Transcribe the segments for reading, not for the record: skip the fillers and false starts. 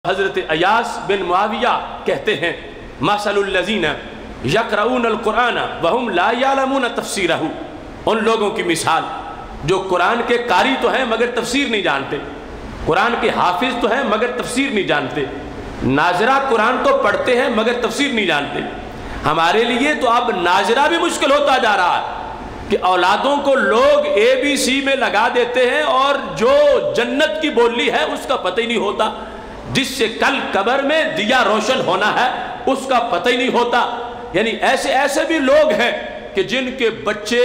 حضرت ایاس بن معاویہ کہتے ہیں مثل الذین یقرؤون القرآن وہم لا یعلمون تفسیرہ، ان لوگوں کی مثال جو قرآن کے قاری تو ہیں مگر تفسیر نہیں جانتے، قرآن کے حافظ تو ہیں مگر تفسیر نہیں جانتے، ناظرہ قرآن تو پڑھتے ہیں مگر تفسیر نہیں جانتے۔ ہمارے لیے تو اب ناظرہ بھی مشکل ہوتا جا رہا ہے کہ اولادوں کو لوگ ABC میں لگا دیتے ہیں اور جو جنت کی بولی ہے اس کا پتہ ہی نہیں ہوتا، جس سے کل قبر میں دیا روشن ہونا ہے اس کا پتہ ہی نہیں ہوتا۔ یعنی ایسے بھی لوگ ہیں کہ جن کے بچے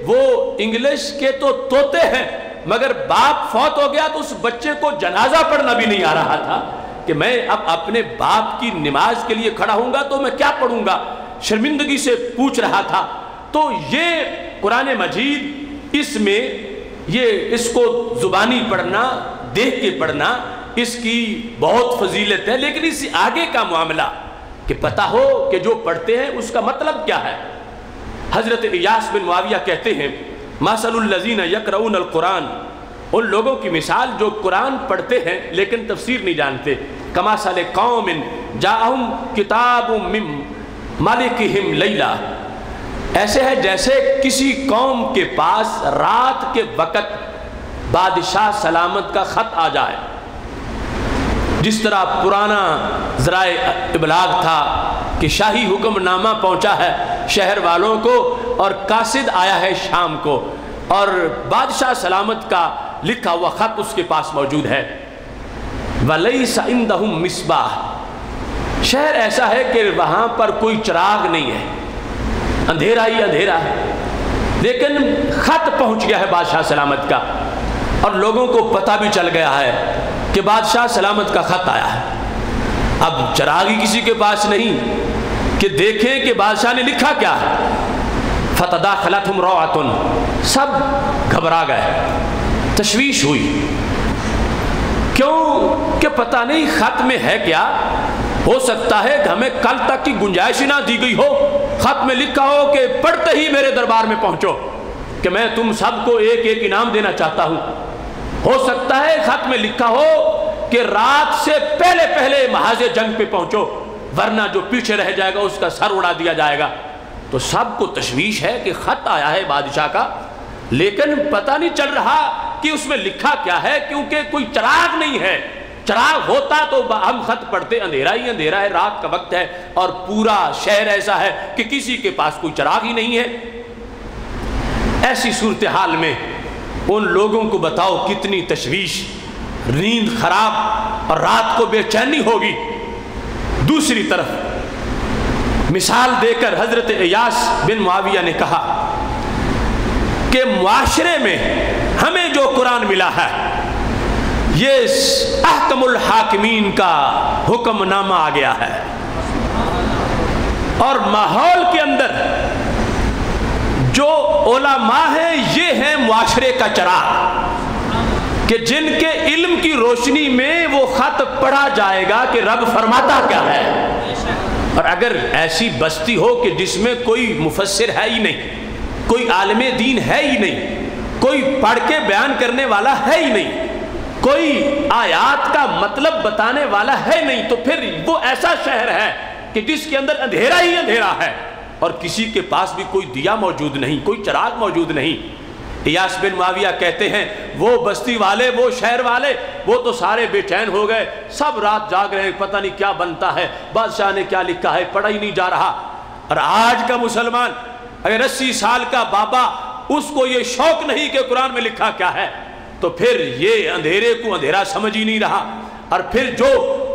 وہ انگلش کے تو طوطے ہیں مگر باپ فوت ہو گیا تو اس بچے کو جنازہ پڑھنا بھی نہیں آ رہا تھا کہ میں اب اپنے باپ کی نماز کے لیے کھڑا ہوں گا تو میں کیا پڑھوں گا، شرمندگی سے پوچھ رہا تھا۔ تو یہ قرآن مجید اس میں اس کو زبانی پڑھنا، دیکھ کے پڑھنا، اس کی بہت فضیلت ہے، لیکن اس سے آگے کا معاملہ کہ پتہ ہو کہ جو پڑھتے ہیں اس کا مطلب کیا ہے۔ حضرت ایاس بن معاویہ کہتے ہیں مثل الذین یقرؤون القرآن، ان لوگوں کی مثال جو قرآن پڑھتے ہیں لیکن تفسیر نہیں جانتے، کمثل قوم جاءہم کتاب من ملکہم لیلا، ایسے ہے جیسے کسی قوم کے پاس رات کے وقت بادشاہ سلامت کا خط آ جائے۔ جس طرح پرانا ذرائع ابلاغ تھا کہ شاہی حکم نامہ پہنچا ہے شہر والوں کو اور قاصد آیا ہے شام کو اور بادشاہ سلامت کا لکھا ہوا خط اس کے پاس موجود ہے۔ وَلَيْسَ عِنْدَهُمْ مِصْبَاحٌ، شہر ایسا ہے کہ وہاں پر کوئی چراغ نہیں ہے، اندھیرا ہی اندھیرا ہے، لیکن خط پہنچ گیا ہے بادشاہ سلامت کا اور لوگوں کو پتہ بھی چل گیا ہے کہ بادشاہ سلامت کا خط آیا ہے۔ اب چراغ ہی کسی کے پاس نہیں کہ دیکھیں کہ بادشاہ نے لکھا کیا ہے۔ فَتَدَاخَلَتْهُمْ رَوْعَةٌ، سب گھبرا گئے، تشویش ہوئی، کیوں کہ پتہ نہیں خط میں ہے کیا، ہو سکتا ہے کہ ہمیں کل تک کی گنجائش نہ دی گئی ہو، خط میں لکھا ہو کہ پڑھتے ہی میرے دربار میں پہنچو کہ میں تم سب کو ایک ایک انعام دینا چاہتا ہوں۔ ہو سکتا ہے خط میں لکھا ہو کہ رات سے پہلے محاذ جنگ پہ پہنچو ورنہ جو پیچھے رہ جائے گا اس کا سر اڑا دیا جائے گا۔ تو سب کو تشویش ہے کہ خط آیا ہے بادشاہ کا لیکن پتہ نہیں چل رہا کہ اس میں لکھا کیا ہے کیونکہ کوئی چراغ نہیں ہے۔ چراغ ہوتا تو ہم خط پڑھتے، اندھیرا ہی اندھیرا ہے، رات کا وقت ہے اور پورا شہر ایسا ہے کہ کسی کے پاس کوئی چراغ ہی نہیں ہے۔ ایسی صورتحال میں ان لوگوں کو بتاؤ کتنی تشویش، نیند خراب اور رات کو بے چینی ہوگی۔ دوسری طرف مثال دے کر حضرت ایاس بن معاویہ نے کہا کہ معاشرے میں ہمیں جو قرآن ملا ہے یہ احکم الحاکمین کا حکم نامہ آ گیا ہے اور ماحول کے اندر جو علماء ہیں یہ ہیں معاشرے کا چراغ کہ جن کے علم کی روشنی میں وہ خط پڑھا جائے گا کہ رب فرماتا کیا ہے۔ اور اگر ایسی بستی ہو کہ جس میں کوئی مفسر ہے ہی نہیں، کوئی عالم دین ہے ہی نہیں، کوئی پڑھ کے بیان کرنے والا ہے ہی نہیں، کوئی آیات کا مطلب بتانے والا ہے نہیں، تو پھر وہ ایسا شہر ہے کہ جس کے اندر اندھیرا ہی اندھیرا ہے اور کسی کے پاس بھی کوئی دیا موجود نہیں، کوئی چراغ موجود نہیں۔ ایاس بن معاویہ کہتے ہیں وہ بستی والے، وہ شہر والے، وہ تو سارے بے چین ہو گئے، سب رات جاگ رہے ہیں، پتہ نہیں کیا بنتا ہے، بادشاہ نے کیا لکھا ہے، پڑھا ہی نہیں جا رہا۔ اور آج کا مسلمان اگر 80 سال کا بابا اس کو یہ شوق نہیں کہ قرآن میں لکھا کیا ہے تو پھر یہ اندھیرے کو اندھیرا سمجھ ہی نہیں رہا۔ اور پھر جو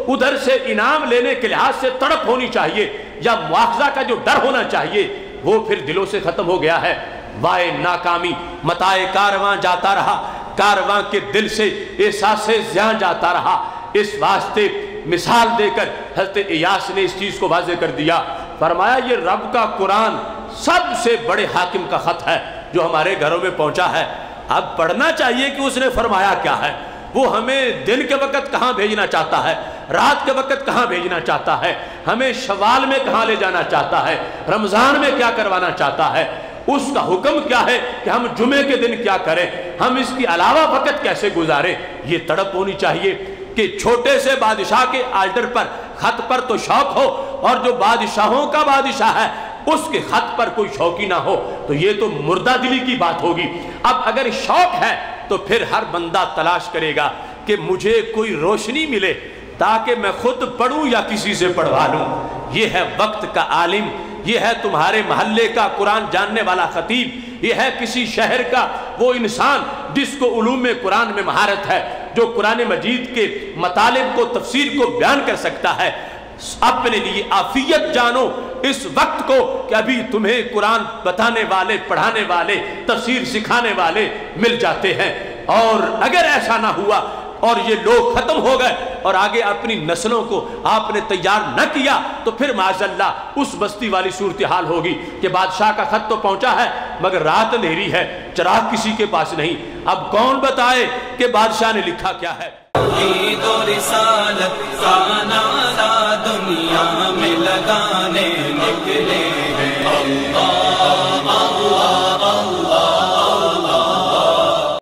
ادھر سے انعام لینے کے لحاظ سے تڑپ ہونی چاہیے یا مواخذہ کا جو ڈر ہونا چاہیے وہ پھر دلوں سے ختم ہو گیا ہے۔ وائے ناکامی متائے کارواں جاتا رہا، کارواں کے دل سے احساس زیان جاتا رہا۔ اس واسطے مثال دے کر حضرت ایاس نے اس چیز کو واضح کر دیا، فرمایا یہ رب کا قرآن سب سے بڑے حاکم کا خط ہے جو ہمارے گھروں میں پہنچا ہے۔ اب پڑھنا چاہیے کہ اس نے فرمایا کیا ہے، وہ ہمیں دن کے وقت کہاں بھیجنا چاہتا ہے، رات کے وقت کہاں بھیجنا چاہتا ہے، ہمیں شوال میں کہاں لے جانا چاہتا ہے، رمضان میں کیا کروانا چاہتا ہے، اس کا حکم کیا ہے کہ ہم جمعے کے دن کیا کریں، ہم اس کی علاوہ وقت کیسے گزاریں، یہ تڑپ ہونی چاہیے۔ کہ چھوٹے سے بادشاہ کے آرڈر پر خط پر تو شوق ہو اور جو بادشاہوں کا بادشاہ ہے اس کے خط پر کوئی شوقی نہ ہو، تو یہ تو مردہ دلی کی بات ہوگی۔ اب اگر شوق ہے تو پھر ہر بندہ تلاش کرے گا کہ مجھے کوئی روشنی ملے تاکہ میں خود پڑھوں یا کسی سے پڑھوا لوں۔ یہ ہے وقت کا عالم، یہ ہے تمہارے محلے کا قرآن جاننے والا خطیب، یہ ہے کسی شہر کا وہ انسان جس کو علوم قرآن میں مہارت ہے، جو قرآن مجید کے مطالب کو تفسیر کو بیان کر سکتا ہے۔ اپنے لیے عافیت جانو اس وقت کو کہ ابھی تمہیں قرآن بتانے والے، پڑھانے والے، تفسیر سکھانے والے مل جاتے ہیں۔ اور اگر ایسا نہ ہوا اور یہ لوگ ختم ہو گئے اور آگے اپنی نسلوں کو آپ نے تیار نہ کیا تو پھر معاذاللہ اس بستی والی صورتحال ہوگی کہ بادشاہ کا خط تو پہنچا ہے مگر رات اندھیری ہے، چراغ کسی کے پاس نہیں۔ اب کون بتائے کہ بادشاہ نے لکھا کیا ہے؟ توحید و رسالت کا نعرہ دنیا میں لگانے نکلے ہیں۔